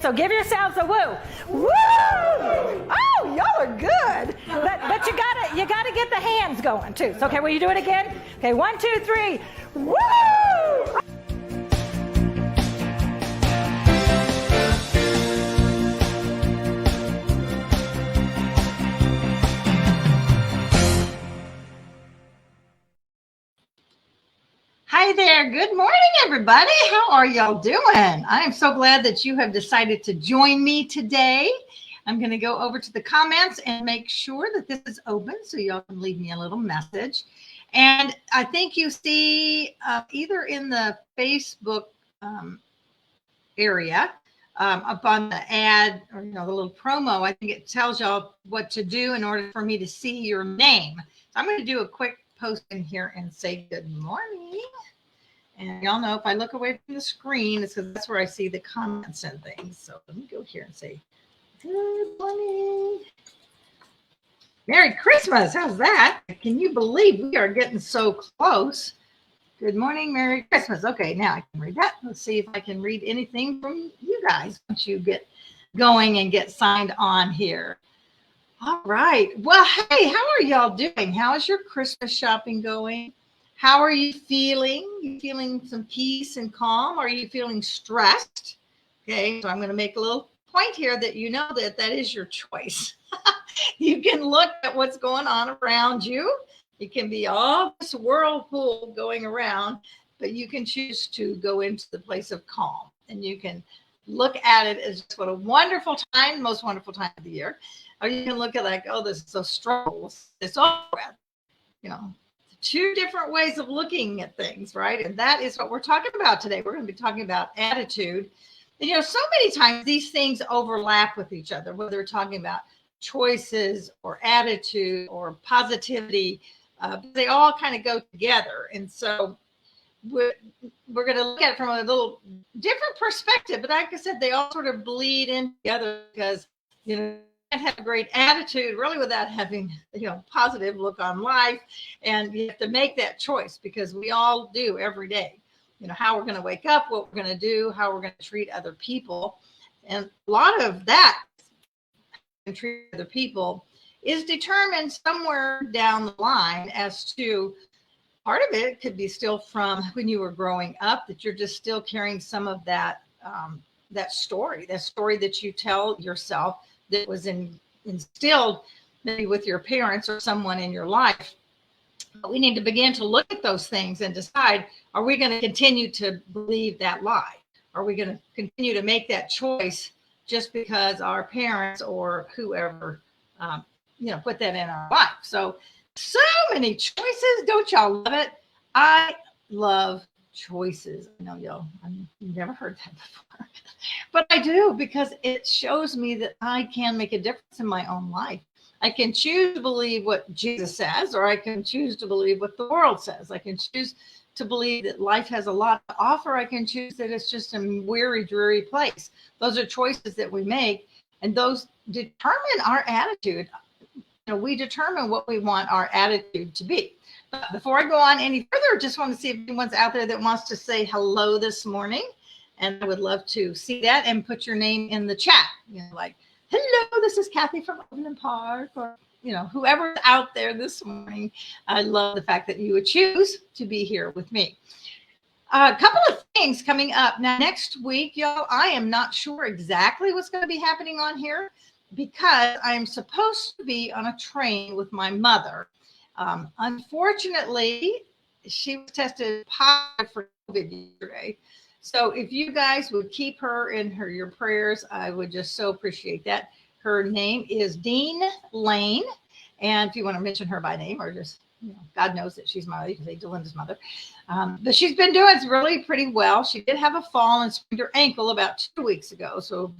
So give yourselves a woo. Woo! Oh, y'all are good. But you gotta get the hands going too. So, okay, will you do it again? Okay, 1, 2, 3. Woo! Hi there. Good morning, everybody. How are y'all doing? I am so glad that you have decided to join me today. I'm going to go over to the comments and make sure that this is open so y'all can leave me a little message. And I think you see either in the Facebook area up on the ad or the little promo, I think it tells y'all what to do in order for me to see your name. So I'm going to do a quick post in here and say good morning. And y'all know if I look away from the screen, it's because that's where I see the comments and things. So let me go here and say, good morning. Merry Christmas. How's that? Can you believe we are getting so close? Good morning. Merry Christmas. Okay, now I can read that. Let's see if I can read anything from you guys once you get going and get signed on here. All right. Well, hey, how are y'all doing? How is your Christmas shopping going? How are you feeling? You feeling some peace and calm? Are you feeling stressed? Okay, so I'm going to make a little point here that you know that is your choice. You can look at what's going on around you. It can be all this whirlpool going around, but you can choose to go into the place of calm. And you can look at it as just what a wonderful time, most wonderful time of the year. Or you can look at like, oh, this is so stressful. It's all, two different ways of looking at things, right? And that is what we're talking about today. We're going to be talking about attitude. And, so many times these things overlap with each other, whether we're talking about choices or attitude or positivity, they all kind of go together. And so we're going to look at it from a little different perspective. But like I said, they all sort of bleed in together because, can't have a great attitude really without having positive look on life, and you have to make that choice because we all do every day. How we're going to wake up, what we're going to do, how we're going to treat other people, and a lot of that treat other people is determined somewhere down the line as to part of it could be still from when you were growing up, that you're just still carrying some of that that story that you tell yourself that was instilled maybe with your parents or someone in your life. But we need to begin to look at those things and decide, are we going to continue to believe that lie? Are we going to continue to make that choice just because our parents or whoever, put that in our life? So many choices. Don't y'all love it? I love choices. I know you've never heard that before. But I do, because it shows me that I can make a difference in my own life. I can choose to believe what Jesus says, or I can choose to believe what the world says. I can choose to believe that life has a lot to offer. I can choose that it's just a weary, dreary place. Those are choices that we make, and those determine our attitude. We determine what we want our attitude to be. But before I go on any further, I just want to see if anyone's out there that wants to say hello this morning. And I would love to see that and put your name in the chat. Like, hello, this is Kathy from Overland Park, or, whoever's out there this morning. I love the fact that you would choose to be here with me. A couple of things coming up. Now, next week, y'all, I am not sure exactly what's going to be happening on here because I'm supposed to be on a train with my mother. Unfortunately, she was tested positive for COVID yesterday. So if you guys would keep her in your prayers, I would just so appreciate that. Her name is Dean Lane. And if you want to mention her by name, or just, God knows that she's my, you can say Delinda's mother. But she's been doing really pretty well. She did have a fall and sprained her ankle about 2 weeks ago. So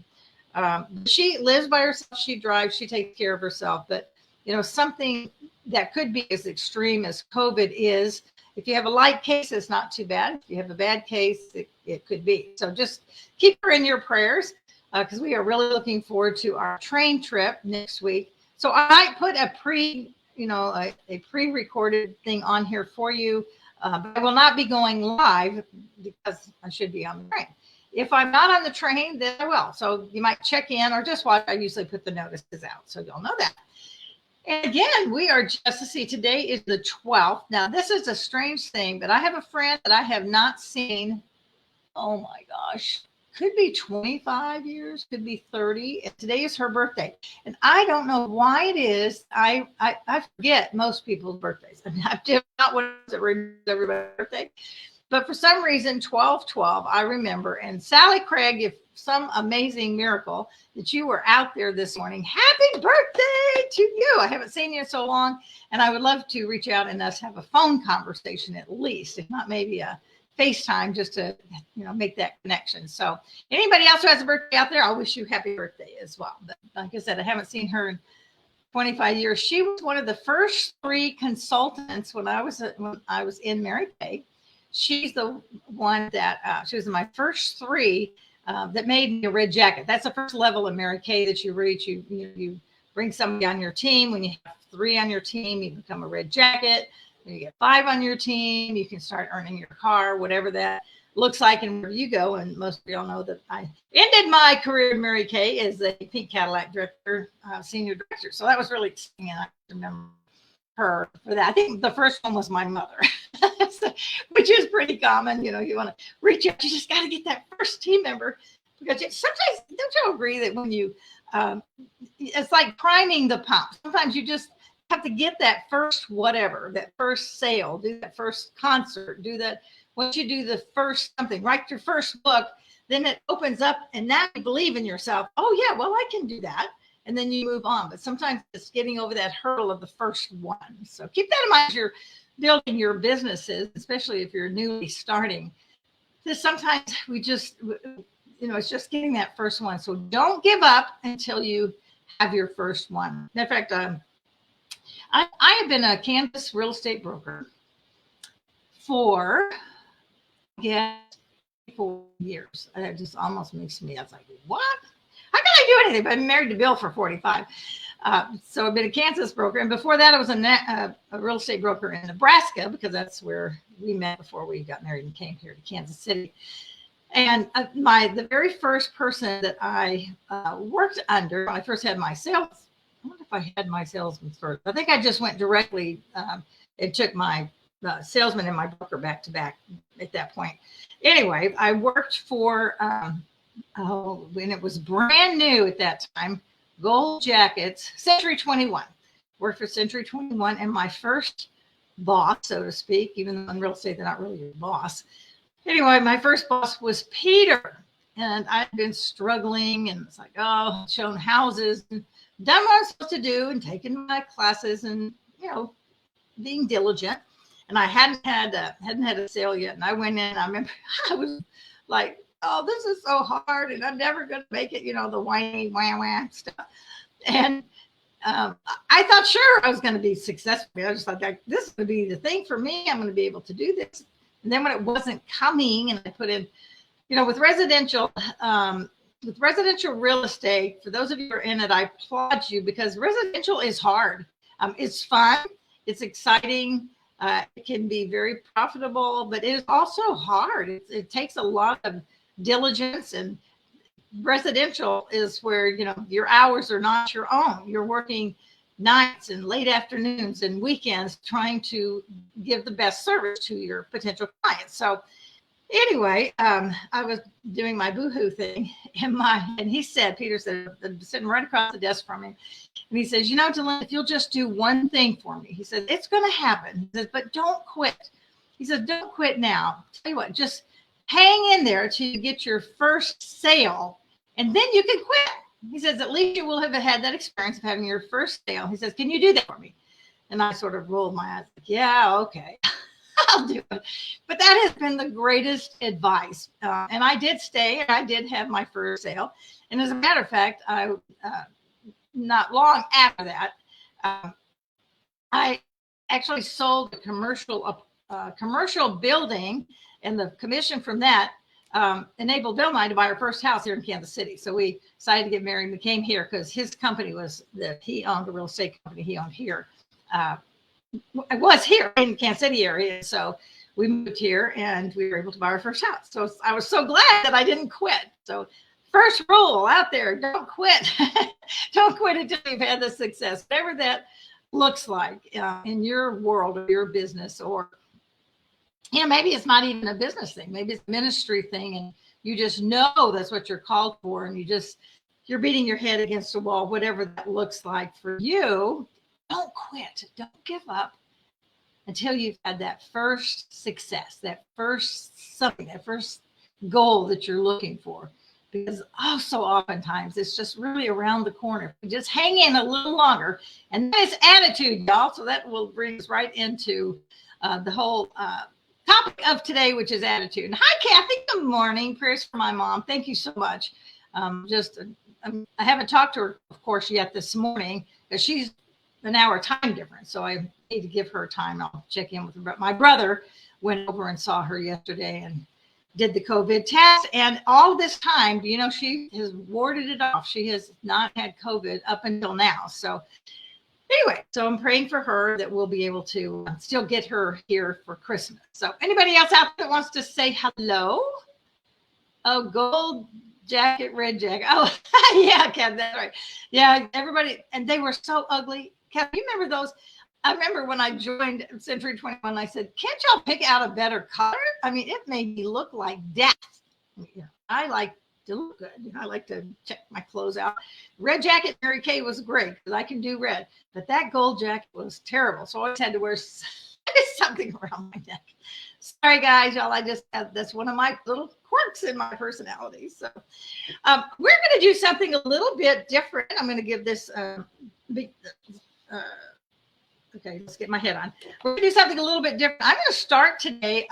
she lives by herself. She drives. She takes care of herself. But, something that could be as extreme as COVID is, if you have a light case, it's not too bad. If you have a bad case, it could be. So just keep her in your prayers because we are really looking forward to our train trip next week. So I might put a pre-recorded thing on here for you, but I will not be going live because I should be on the train. If I'm not on the train, then I will. So you might check in or just watch. I usually put the notices out, so you'll know that. And again, we are just to see, today is the 12th. Now, this is a strange thing, but I have a friend that I have not seen, oh my gosh, could be 25 years, could be 30. And today is her birthday. And I don't know why it is. I forget most people's birthdays. I mean, I do not want to remember everybody's birthday. But for some reason, 12/12, I remember. And Sally Craig, if some amazing miracle that you were out there this morning, happy birthday to you. I haven't seen you in so long, and I would love to reach out and us have a phone conversation at least, if not maybe a FaceTime, just to make that connection. So anybody else who has a birthday out there, I wish you happy birthday as well. But like I said, I haven't seen her in 25 years. She was one of the first 3 consultants when I was in Mary Kay. She's the one that she was in my first 3 that made me a red jacket. That's the first level of Mary Kay that you reach. You bring somebody on your team. When you have 3 on your team, you become a red jacket. When you get 5 on your team, you can start earning your car, whatever that looks like, and where you go. And most of y'all know that I ended my career in Mary Kay as a Pink Cadillac director, senior director. So that was really exciting. I remember her for that. I think the first one was my mother, which is pretty common. You want to reach out, you just got to get that first team member, because sometimes, don't you agree that when you it's like priming the pump. Sometimes you just have to get that first whatever, that first sale, do that first concert, do that. Once you do the first something, write your first book, then it opens up, and now you believe in yourself. Oh yeah, well, I can do that. And then you move on. But sometimes it's getting over that hurdle of the first one. So keep that in mind as you're building your businesses, especially if you're newly starting. Because sometimes we just, it's just getting that first one. So don't give up until you have your first one. In fact, I have been a Kansas real estate broker for 4 years. That just almost makes me, I was like, what? How can I do anything? But I'm married to Bill for 45. So I've been a Kansas broker. And before that, I was a real estate broker in Nebraska, because that's where we met before we got married and came here to Kansas City. And the very first person that I worked under, when I first had my sales, I wonder if I had my salesman first. I think I just went directly. It took my salesman and my broker back to back at that point. Anyway, I worked for, when it was brand new at that time, Gold Jackets, Century 21. Worked for Century 21, and my first boss, so to speak, even though in real estate they're not really your boss. Anyway, my first boss was Peter, and I'd been struggling, and it's like, shown houses, and done what I was supposed to do, and taken my classes, and being diligent. And I hadn't had a sale yet, and I went in. I remember I was like, oh, this is so hard, and I'm never going to make it, the whiny, wah stuff. And I thought, sure, I was going to be successful. I just thought, this is going to be the thing for me. I'm going to be able to do this. And then when it wasn't coming, and I put in, with residential real estate, for those of you who are in it, I applaud you, because residential is hard. It's fun. It's exciting. It can be very profitable, but it is also hard. It takes a lot of diligence, and residential is where your hours are not your own. You're working nights and late afternoons and weekends trying to give the best service to your potential clients. So anyway, I was doing my boohoo thing, and he said, Peter said, sitting right across the desk from me, and he says, Delynn, if you'll just do one thing for me, he said, it's going to happen. He says, but don't quit. He said, don't quit now. Tell you what, just hang in there till you get your first sale, and then you can quit. He says, at least you will have had that experience of having your first sale. He says, can you do that for me? And I sort of rolled my eyes, like, yeah, okay, I'll do it. But that has been the greatest advice. And I did stay, and I did have my first sale. And as a matter of fact, I not long after that, I actually sold a commercial building, and the commission from that enabled Bill and I to buy our first house here in Kansas City. So we decided to get married. We came here because his company he owned a real estate company he owned here. I was here in the Kansas City area. So we moved here and we were able to buy our first house. So I was so glad that I didn't quit. So first rule out there, don't quit. Don't quit until you've had the success, whatever that looks like in your world or your business, or, maybe it's not even a business thing. Maybe it's a ministry thing and you just know that's what you're called for. And you're beating your head against the wall, whatever that looks like for you. Don't quit. Don't give up until you've had that first success, that first something, that first goal that you're looking for. Because so oftentimes it's just really around the corner. Just hang in a little longer. And that is attitude, y'all. So that will bring us right into the whole topic of today, which is attitude. Hi, Kathy. Good morning. Prayers for my mom. Thank you so much. I haven't talked to her, of course, yet this morning, because she's an hour time difference. So I need to give her time. I'll check in with her. But my brother went over and saw her yesterday and did the COVID test. And all this time, she has warded it off. She has not had COVID up until now. So anyway, so I'm praying for her that we'll be able to still get her here for Christmas. So anybody else out there that wants to say hello? Oh, gold jacket, red jacket. Oh, yeah, Kev, that's right. Yeah, everybody. And they were so ugly. Kev, you remember those? I remember when I joined Century 21, I said, can't y'all pick out a better color? I mean, it made me look like death. I like to look good. I like to check my clothes out. Red jacket, Mary Kay was great because I can do red. But that gold jacket was terrible. So I always had to wear something around my neck. Sorry, guys, y'all. That's one of my little quirks in my personality. So we're going to do something a little bit different. I'm going to give this okay, let's get my head on. We're going to do something a little bit different. I'm going to start today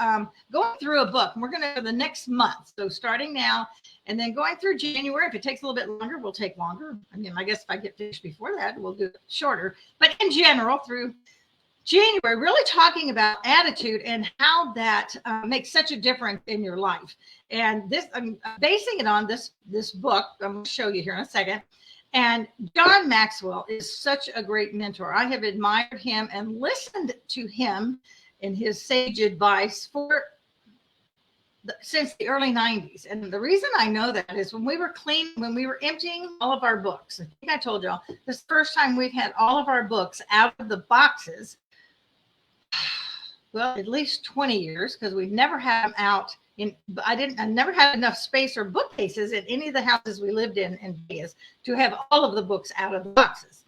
going through a book. We're going to the next month. So starting now and then going through January. If it takes a little bit longer, we'll take longer. I mean, I guess if I get finished before that, we'll do it shorter. But in general, through January, really talking about attitude and how that makes such a difference in your life. And this, I'm basing it on this book. I'm going to show you here in a second. And John Maxwell is such a great mentor. I have admired him and listened to him and his sage advice since the early 90s. And the reason I know that is when we were emptying all of our books. I think I told y'all this is the first time we've had all of our books out of the boxes. Well, at least 20 years, because we've never had them out. I never had enough space or bookcases in any of the houses we lived in Vegas to have all of the books out of the boxes.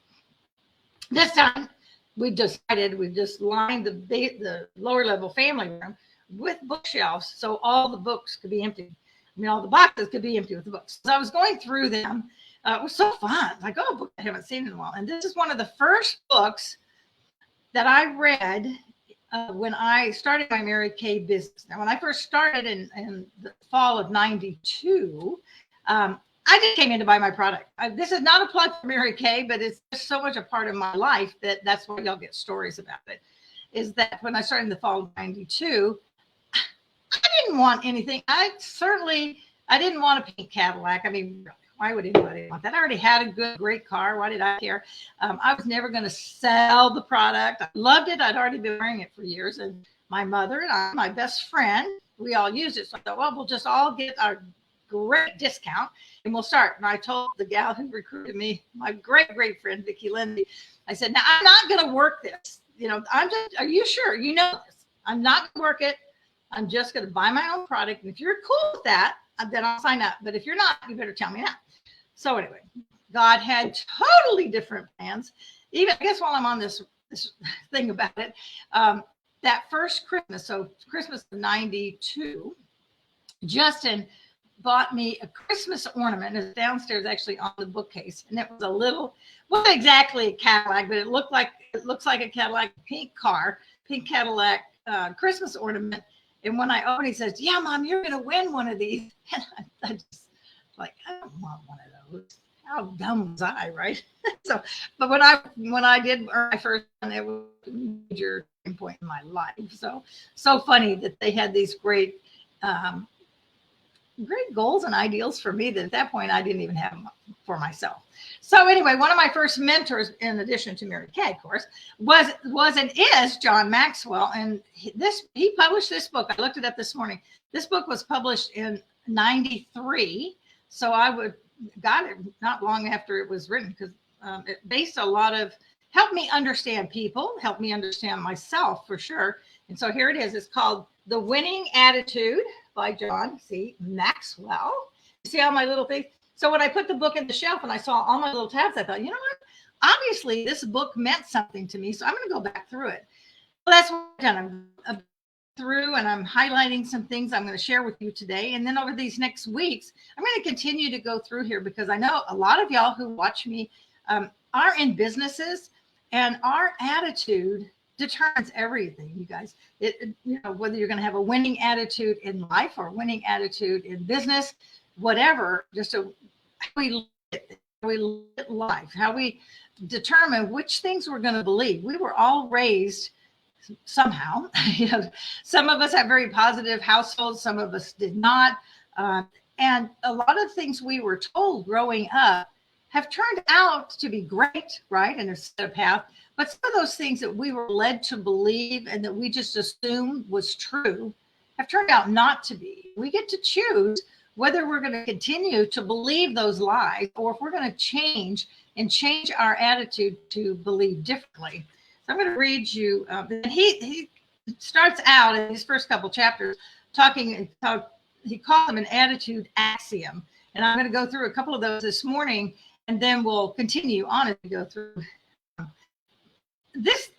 This time, we decided we just lined the lower level family room with bookshelves so all the books could be empty. I mean, all the boxes could be empty with the books. So I was going through them. It was so fun. Like, a book I haven't seen in a while. And this is one of the first books that I read when I started my Mary Kay business. Now, when I first started in the fall of 92, I just came in to buy my product. This is not a plug for Mary Kay, but it's just so much a part of my life that's why y'all get stories about it, is that when I started in the fall of 92, I didn't want anything. I didn't want a pink Cadillac. I mean, why would anybody want that? I already had a great car. Why did I care? I was never going to sell the product. I loved it. I'd already been wearing it for years. And my mother and I, my best friend, we all used it. So I thought, well, we'll just all get our great discount and we'll start. And I told the gal who recruited me, my great, great friend, Vicki Lindy, I said, now I'm not going to work this. Are you sure? You know this. I'm not going to work it. I'm just going to buy my own product. And if you're cool with that, then I'll sign up. But if you're not, you better tell me now. So anyway, God had totally different plans. Even, I guess while I'm on this thing about it, that first Christmas, so Christmas of 92, Justin bought me a Christmas ornament. It's downstairs actually on the bookcase. And it was a little, wasn't exactly a Cadillac, but it looks like a Cadillac, pink Cadillac Christmas ornament. And when I opened, he says, yeah, Mom, you're going to win one of these. And I just like, I don't want one of those. How dumb was I, right? But when I did earn my first one, it was a major point in my life. So funny that they had these great great goals and ideals for me that at that point I didn't even have for myself. So anyway, one of my first mentors, in addition to Mary Kay, of course, was and is John Maxwell. And he published this book. I looked it up this morning. This book was published in 93. So I got it not long after it was written, because it based a lot of, helped me understand people, helped me understand myself for sure. And so here it is. It's called The Winning Attitude by John C Maxwell. You see all my little things? So when I put the book in the shelf and I saw all my little tabs, I thought, you know what? Obviously, this book meant something to me. So I'm going to go back through it. Well, that's what I've done. I'm through and I'm highlighting some things I'm going to share with you today. And then over these next weeks, I'm going to continue to go through here, because I know a lot of y'all who watch me are in businesses, and our attitude determines everything, you guys. Whether you're going to have a winning attitude in life or a winning attitude in business, whatever, just how we live life, how we determine which things we're going to believe. We were all raised somehow. Some of us have very positive households, some of us did not. And a lot of things we were told growing up have turned out to be great, right? And a set of path. But some of those things that we were led to believe and that we just assumed was true have turned out not to be. We get to choose whether we're going to continue to believe those lies, or if we're going to change our attitude to believe differently. So I'm going to read you. He starts out in these first couple chapters talking about, he calls them an attitude axiom. And I'm going to go through a couple of those this morning, and then we'll continue on as we go through. This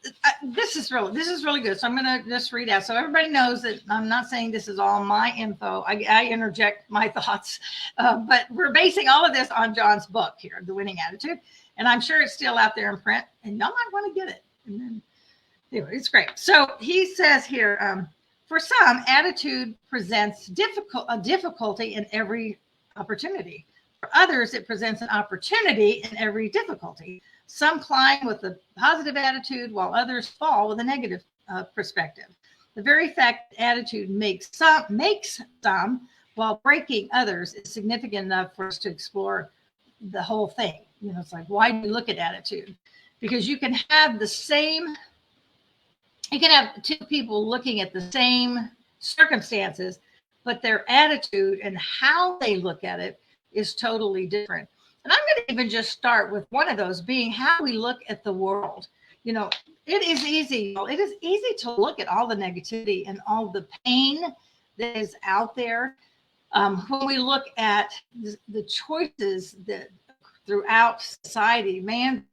is really good. So I'm going to just read out, so everybody knows that I'm not saying this is all my info. I interject my thoughts, but we're basing all of this on John's book here, The Winning Attitude, and I'm sure it's still out there in print, and y'all might want to get it. And then, anyway, it's great. So he says here, for some, attitude presents a difficulty in every opportunity. For others, it presents an opportunity in every difficulty. Some climb with a positive attitude, while others fall with a negative perspective. The very fact that attitude makes some while breaking others is significant enough for us to explore the whole thing. It's like, why do you look at attitude? Because you can have two people looking at the same circumstances, but their attitude and how they look at it is totally different. And I'm going to even just start with one of those, being how we look at the world. It is easy to look at all the negativity and all the pain that is out there. When we look at the choices that throughout society,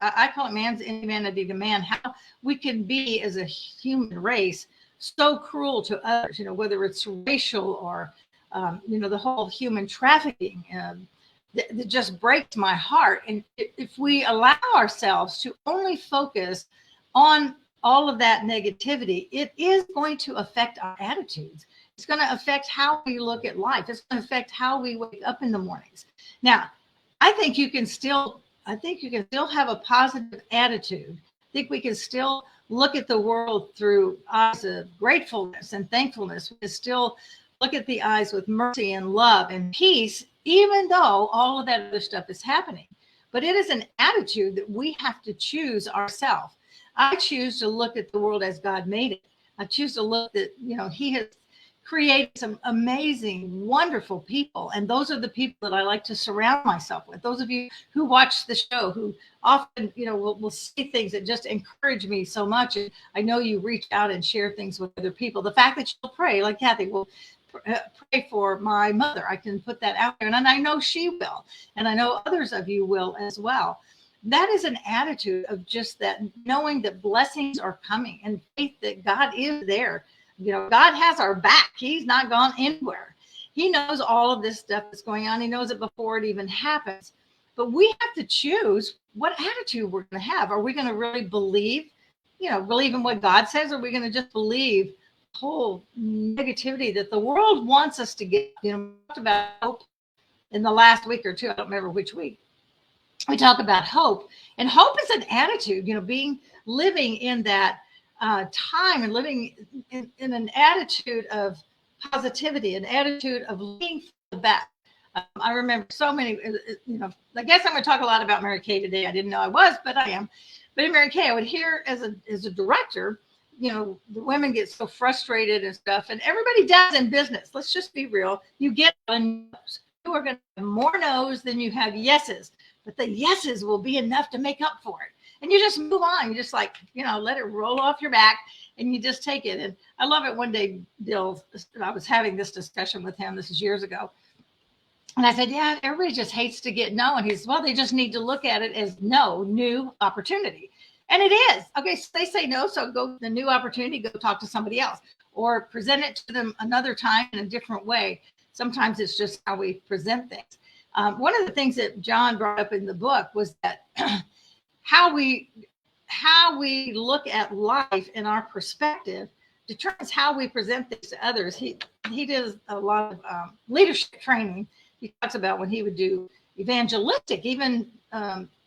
I call it man's inhumanity to man, how we can be as a human race so cruel to others, whether it's racial or, the whole human trafficking, that just breaks my heart. And if we allow ourselves to only focus on all of that negativity, it is going to affect our attitudes. It's going to affect how we look at life. It's going to affect how we wake up in the mornings. Now, I think you can still have a positive attitude. I think we can still look at the world through eyes of gratefulness and thankfulness. We can still look at the eyes with mercy and love and peace, even though all of that other stuff is happening. But it is an attitude that we have to choose ourselves. I choose to look at the world as God made it. I choose to look that, he has created some amazing, wonderful people. And those are the people that I like to surround myself with. Those of you who watch the show, who often, will see things that just encourage me so much. And I know you reach out and share things with other people. The fact that you'll pray, like Kathy will pray for my mother. I can put that out there, and I know she will. And I know others of you will as well. That is an attitude of just that, knowing that blessings are coming and faith that God is there. God has our back. He's not gone anywhere. He knows all of this stuff that's going on. He knows it before it even happens. But we have to choose what attitude we're going to have. Are we going to really believe in what God says? Or are we going to just believe whole negativity that the world wants us to get? We talked about hope in the last week or two. I don't remember which week. We talk about hope, and hope is an attitude, living in that time and living in an attitude of positivity, an attitude of looking the best. I remember so many, I guess I'm going to talk a lot about Mary Kay today. I didn't know I was, but I am. But in Mary Kay, I would hear as a director, the women get so frustrated and stuff, and everybody does in business. Let's just be real. You get a no's. You are going to have more no's than you have yeses, but the yeses will be enough to make up for it. And you just move on. You just let it roll off your back, and you just take it. And I love it. One day, Bill, I was having this discussion with him. This is years ago. And I said, yeah, everybody just hates to get no. And he says, well, they just need to look at it as no, new opportunity. And it is. Okay, so they say no, so go the new opportunity, go talk to somebody else or present it to them another time in a different way. Sometimes it's just how we present things. One of the things that John brought up in the book was that how we look at life and our perspective determines how we present things to others. He does a lot of leadership training. He talks about when he would do evangelistic, even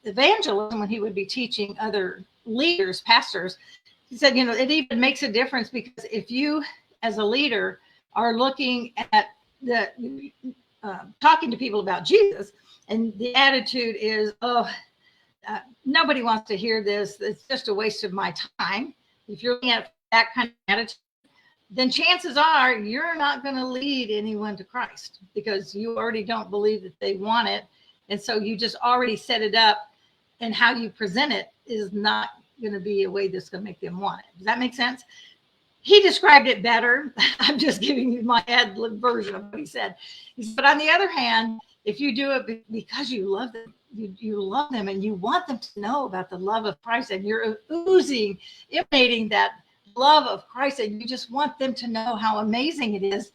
evangelism, when he would be teaching other leaders, pastors. He said, it even makes a difference because if you, as a leader, are looking at talking to people about Jesus, and the attitude is, nobody wants to hear this. It's just a waste of my time. If you're looking at that kind of attitude, then chances are you're not going to lead anyone to Christ because you already don't believe that they want it. And so you just already set it up, and how you present it is not going to be a way that's going to make them want it. Does that make sense? He described it better. I'm just giving you my ad lib version of what he said. He said, but on the other hand, if you do it because you love them, you love them and you want them to know about the love of Christ, and you're emanating that love of Christ, and you just want them to know how amazing it is,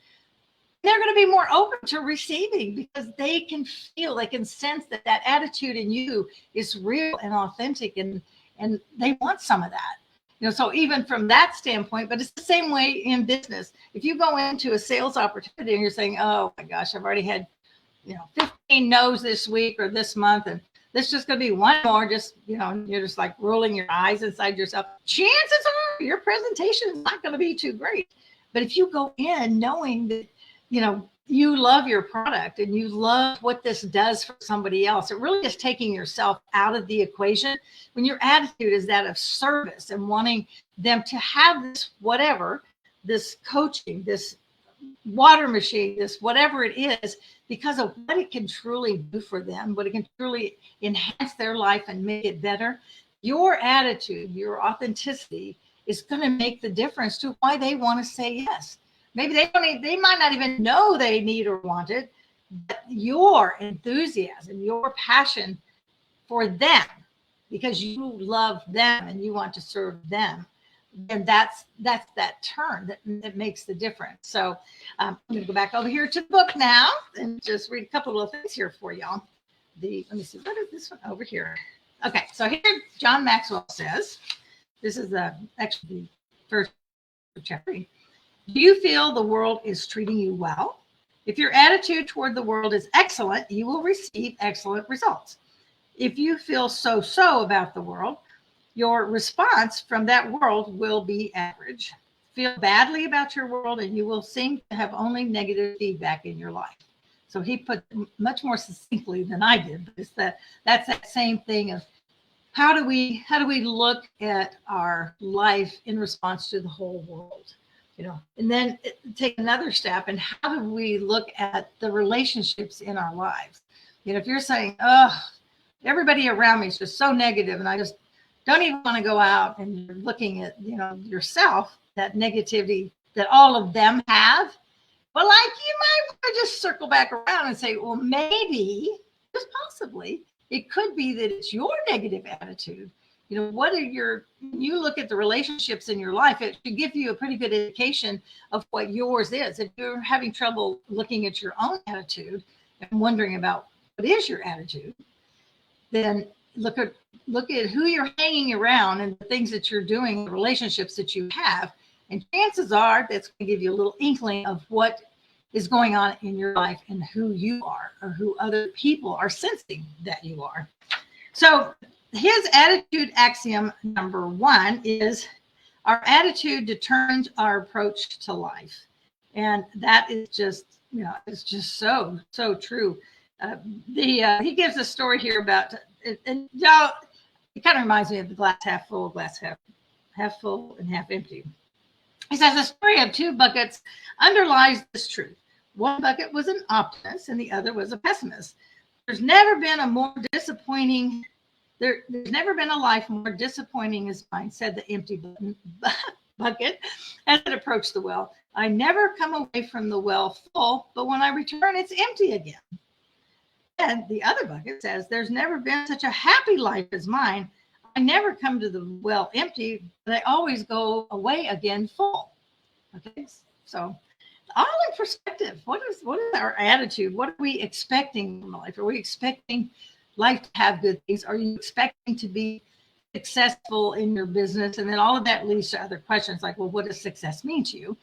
they're going to be more open to receiving because they can sense that attitude in you is real and authentic, and they want some of that. So even from that standpoint, but it's the same way in business. If you go into a sales opportunity and you're saying, oh my gosh, I've already had 15 no's this week or this month, and there's just going to be one more, you're just like rolling your eyes inside yourself. Chances are your presentation is not going to be too great. But if you go in knowing that, you love your product and you love what this does for somebody else, it really is taking yourself out of the equation. When your attitude is that of service and wanting them to have this, this coaching, this water machine, this whatever it is, because of what it can truly do for them, what it can truly enhance their life and make it better. Your attitude, your authenticity is going to make the difference to why they want to say yes. Maybe they might not even know they need or want it, but your enthusiasm, your passion for them, because you love them and you want to serve them, and that's that turn that makes the difference. So I'm going to go back over here to the book now and just read a couple of things here for y'all. Let me see, what is this one over here? Okay, so here John Maxwell says, this is actually the first chapter. Do you feel the world is treating you well? If your attitude toward the world is excellent, you will receive excellent results. If you feel so about the world, your response from that world will be average. Feel badly about your world, and you will seem to have only negative feedback in your life. So he put much more succinctly than I did, but that's that same thing of how do we look at our life in response to the whole world, and then take another step, and how do we look at the relationships in our lives? If you're saying, oh, everybody around me is just so negative, and I just don't even want to go out, and you're looking at, yourself, that negativity that all of them have. Well, you might want to just circle back around and say, well, maybe, just possibly, it could be that it's your negative attitude. You look at the relationships in your life, it should give you a pretty good indication of what yours is. If you're having trouble looking at your own attitude and wondering about what is your attitude, then look at who you're hanging around and the things that you're doing, the relationships that you have. And chances are that's going to give you a little inkling of what is going on in your life and who you are, or who other people are sensing that you are. So his attitude axiom number 1 is our attitude determines our approach to life. And that is just, it's just so true. He gives a story here about, and y'all, it kind of reminds me of the glass half full, glass half full and half empty. He says the story of two buckets underlies this truth. One bucket was an optimist and the other was a pessimist. There's never been a more disappointing, there's never been a life more disappointing as mine, said the empty bucket as it approached the well. I never come away from the well full, but when I return, it's empty again. And the other bucket says, there's never been such a happy life as mine. I never come to the well empty, but I always go away again full. Okay, so all in perspective. What is our attitude? What are we expecting from life? Are we expecting life to have good things? Are you expecting to be successful in your business? And then all of that leads to other questions like, well, what does success mean to you?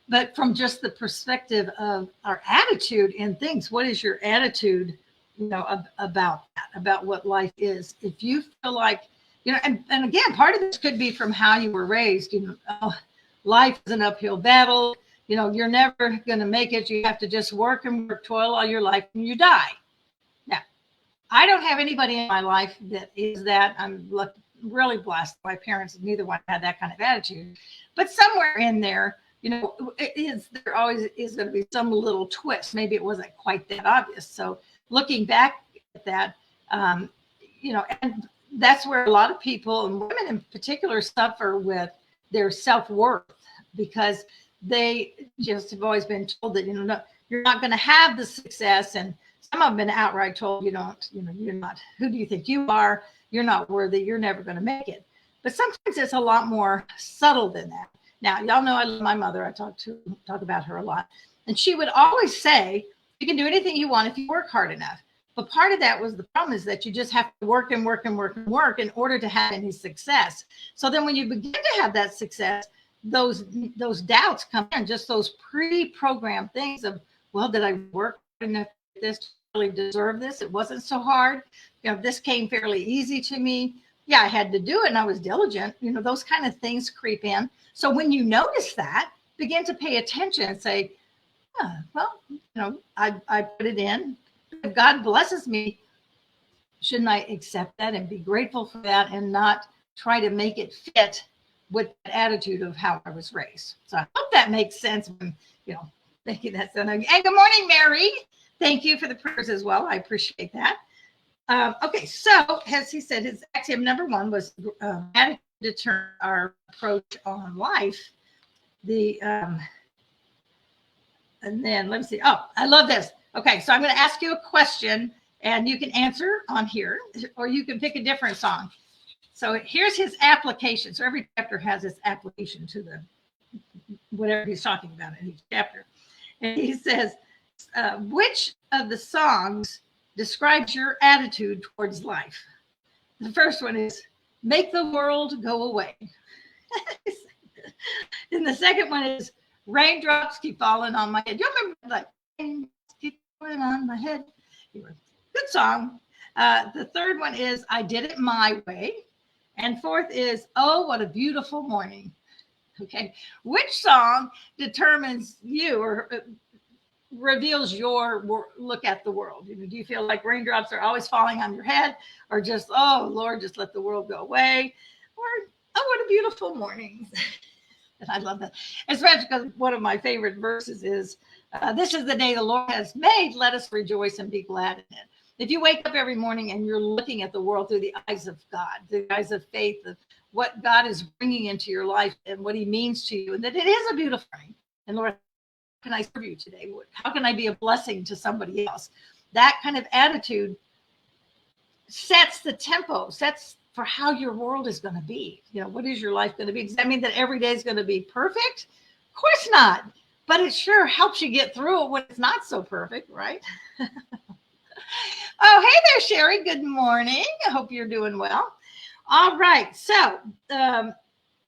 But from just the perspective of our attitude in things, what is your attitude, about that, about what life is? If you feel like, and again, part of this could be from how you were raised. Life is an uphill battle. You're never going to make it. You have to just work and work, toil all your life, and you die. Now, I don't have anybody in my life that is that. I'm really blessed. My parents, neither one had that kind of attitude. But somewhere in there, there always is going to be some little twist. Maybe it wasn't quite that obvious. So looking back at that, and that's where a lot of people, and women in particular, suffer with their self-worth because they just have always been told that, you're not going to have the success. And some have been outright told, you're not, who do you think you are? You're not worthy. You're never going to make it. But sometimes it's a lot more subtle than that. Now, y'all know I love my mother. I talk about her a lot. And she would always say, you can do anything you want if you work hard enough. But part of that was the problem is that you just have to work and work and work and work in order to have any success. So then when you begin to have that success, those doubts come in, just those pre-programmed things of, well, did I work hard enough for this to really deserve this? It wasn't so hard. This came fairly easy to me. Yeah, I had to do it and I was diligent. Those kind of things creep in. So when you notice that, begin to pay attention and say, well, I put it in. If God blesses me, shouldn't I accept that and be grateful for that and not try to make it fit with that attitude of how I was raised? So I hope that makes sense when, thinking that. And good morning, Mary. Thank you for the prayers as well. I appreciate that. Okay, so as he said, his axiom number one was attitude to turn our approach on life. And then let me see. Oh, I love this. Okay, so I'm going to ask you a question and you can answer on here, or you can pick a different song. So here's his application. So every chapter has its application to the whatever he's talking about in each chapter. And he says, which of the songs describes your attitude towards life? The first one is make the world go away. And the second one is raindrops keep falling on my head. You remember like raindrops keep falling on my head? Good song. The third one is I did it my way. And fourth is, oh, what a beautiful morning. Okay. Which song determines you or reveals your look at the world? Do you feel like raindrops are always falling on your head, or just, oh, Lord, just let the world go away? Or, oh, what a beautiful morning. And I love that. Especially because one of my favorite verses is, this is the day the Lord has made. Let us rejoice and be glad in it. If you wake up every morning and you're looking at the world through the eyes of God, the eyes of faith, of what God is bringing into your life and what he means to you, and that it is a beautiful thing. And Lord, how can I serve you today? How can I be a blessing to somebody else? That kind of attitude sets the tempo, sets for how your world is going to be. What is your life going to be? Does that mean that every day is going to be perfect? Of course not. But it sure helps you get through it when it's not so perfect, right? Oh, hey there, Sherry. Good morning. I hope you're doing well. All right. So I'm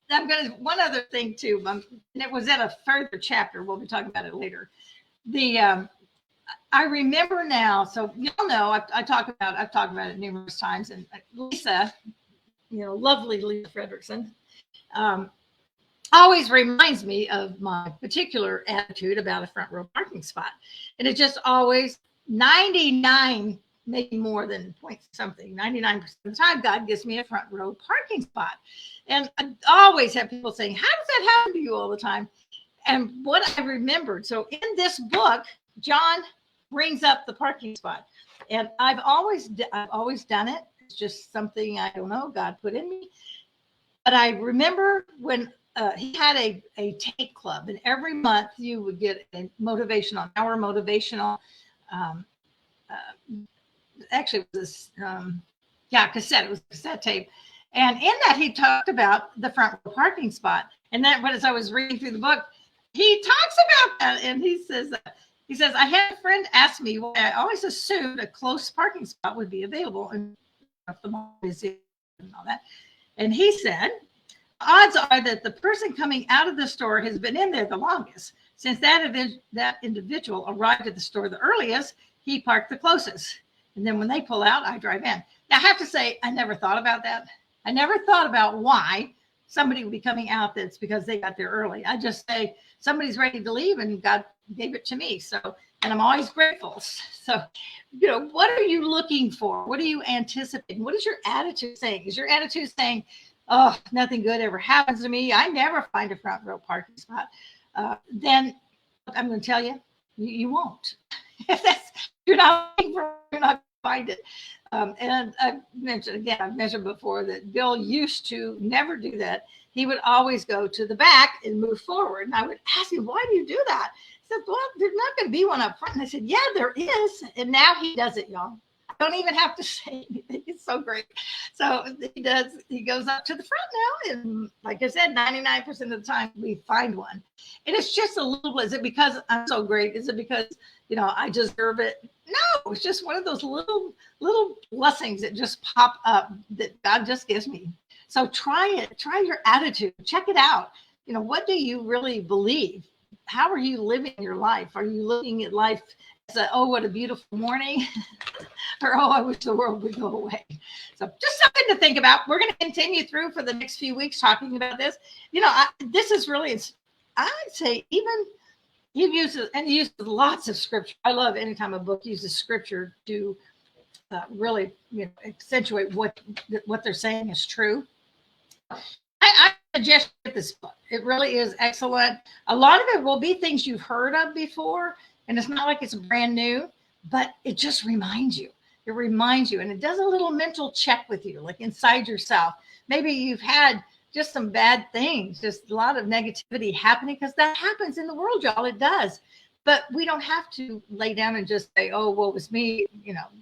going to, one other thing too, and it was in a further chapter. We'll be talking about it later. I remember now, so y'all know, I've talked about it numerous times, and Lisa, lovely Lisa Fredrickson, always reminds me of my particular attitude about a front row parking spot. And it just always 99, maybe more than point something, 99% of the time, God gives me a front row parking spot. And I always have people saying, how does that happen to you all the time? And what I remembered, so in this book, John brings up the parking spot. And I've always done it. It's just something, I don't know, God put in me. But I remember when he had a take club, and every month you would get a motivational, hour motivational. Um, uh, Actually, it was this, cassette. It was a cassette tape. And in that, he talked about the front row parking spot. And then, as I was reading through the book, he talks about that. And he says, I had a friend ask me why I always assumed a close parking spot would be available. And the mall is and all that. And he said, odds are that the person coming out of the store has been in there the longest. Since that individual arrived at the store the earliest, he parked the closest. And then when they pull out, I drive in. Now, I have to say, I never thought about that. I never thought about why somebody would be coming out that's because they got there early. I just say, somebody's ready to leave and God gave it to me. So, and I'm always grateful. So, what are you looking for? What are you anticipating? What is your attitude saying? Is your attitude saying, oh, nothing good ever happens to me, I never find a front row parking spot? Then I'm going to tell you, you won't. If you're not looking for, you're not going to find it. And I've mentioned before that Bill used to never do that. He would always go to the back and move forward. And I would ask him, why do you do that? He said, well, there's not going to be one up front. And I said, yeah, there is. And now he does it, y'all. I don't even have to say anything. It's so great. So he goes up to the front now. And like I said, 99% of the time we find one. And it's just a little, is it because I'm so great? Is it because, I deserve it? No, it's just one of those little blessings that just pop up that God just gives me. So try it. Try your attitude. Check it out. What do you really believe? How are you living your life? Are you looking at life as oh, what a beautiful morning? Or, oh, I wish the world would go away. So just something to think about. We're going to continue through for the next few weeks talking about this. This is really, I'd say, even he uses lots of scripture. I love anytime a book uses scripture to really accentuate what they're saying is true. I suggest this book. It really is excellent. A lot of it will be things you've heard of before, and it's not like it's brand new, but it just reminds you. It reminds you, and it does a little mental check with you, like inside yourself. Maybe you've had just some bad things, just a lot of negativity happening, because that happens in the world, y'all. It does. But we don't have to lay down and just say, oh, well, it was me.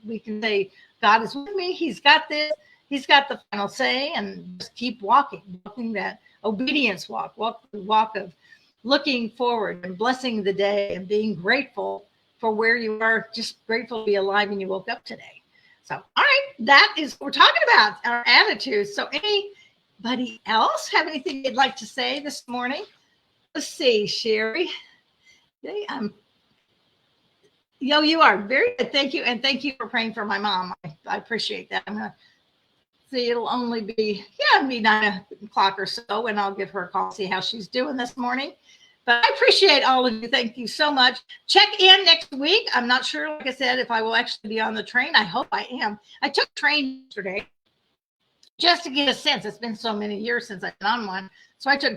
We can say, God is with me. He's got this. He's got the final say, and just keep walking that obedience walk the walk of looking forward and blessing the day and being grateful for where you are, just grateful to be alive and you woke up today. So, all right, that is what we're talking about, our attitudes. So anybody else have anything you'd like to say this morning? Let's see, Sherry. You are very good. Thank you. And thank you for praying for my mom. I appreciate that. I'm going to see, it'll only be 9 o'clock or so, and I'll give her a call, see how she's doing this morning. But I appreciate all of you. Thank you so much. Check in next week. I'm not sure, like I said, if I will actually be on the train. I hope I am. I took a train yesterday just to get a sense. It's been so many years since I've been on one. So I took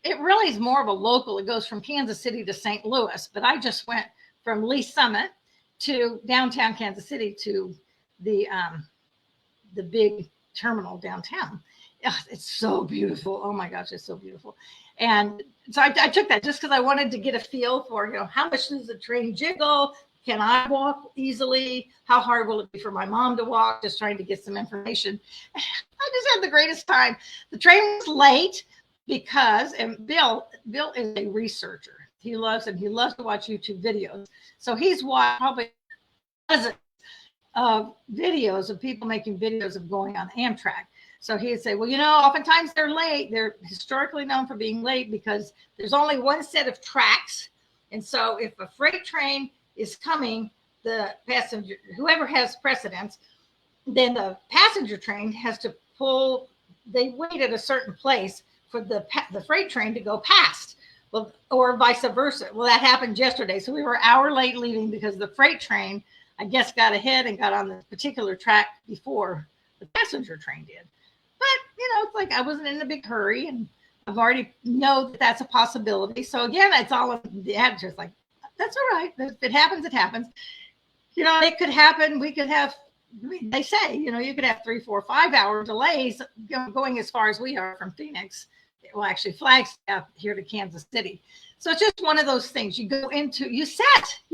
it really is more of a local. It goes from Kansas City to St. Louis. But I just went from Lee Summit to downtown Kansas City to the big terminal downtown. It's so beautiful. Oh my gosh, it's so beautiful. And so I took that just because I wanted to get a feel for, how much does the train jiggle? Can I walk easily? How hard will it be for my mom to walk? Just trying to get some information. I just had the greatest time. The train was late because, and Bill is a researcher. He loves to watch YouTube videos. So he's watched probably dozens of videos of people making videos of going on Amtrak. So he'd say, well, oftentimes they're late. They're historically known for being late because there's only one set of tracks. And so if a freight train is coming, the passenger, whoever has precedence, then the passenger train has to pull, they wait at a certain place for the freight train to go past. Well, or vice versa. Well, that happened yesterday. So we were an hour late leaving because the freight train, I guess, got ahead and got on this particular track before the passenger train did. But, it's like I wasn't in a big hurry, and I've already know that that's a possibility. So again, it's all of the attitude. Like, that's all right. If it happens, it happens. It could happen. We could have, they say, you could have 3, 4, 5 hour delays going as far as we are from Phoenix. Well, actually, Flagstaff here to Kansas City. So it's just one of those things. You go into, you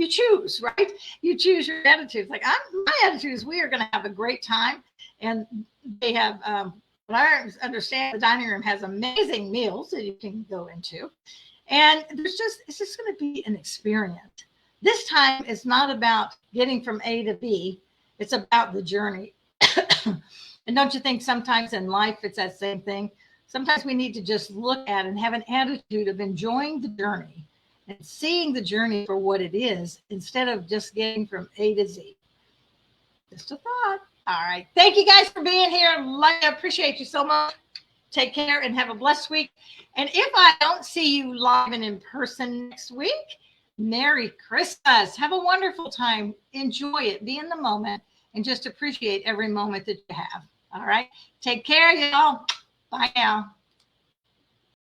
choose, right? You choose your attitude. Like, my attitude is we are going to have a great time. And they have, what I understand, the dining room has amazing meals that you can go into. And it's just going to be an experience. This time, it's not about getting from A to B. It's about the journey. And don't you think sometimes in life, it's that same thing? Sometimes we need to just look at and have an attitude of enjoying the journey and seeing the journey for what it is instead of just getting from A to Z. Just a thought. All right. Thank you guys for being here. I appreciate you so much. Take care and have a blessed week. And if I don't see you live and in person next week, Merry Christmas. Have a wonderful time. Enjoy it. Be in the moment and just appreciate every moment that you have. All right. Take care, y'all. Bye now.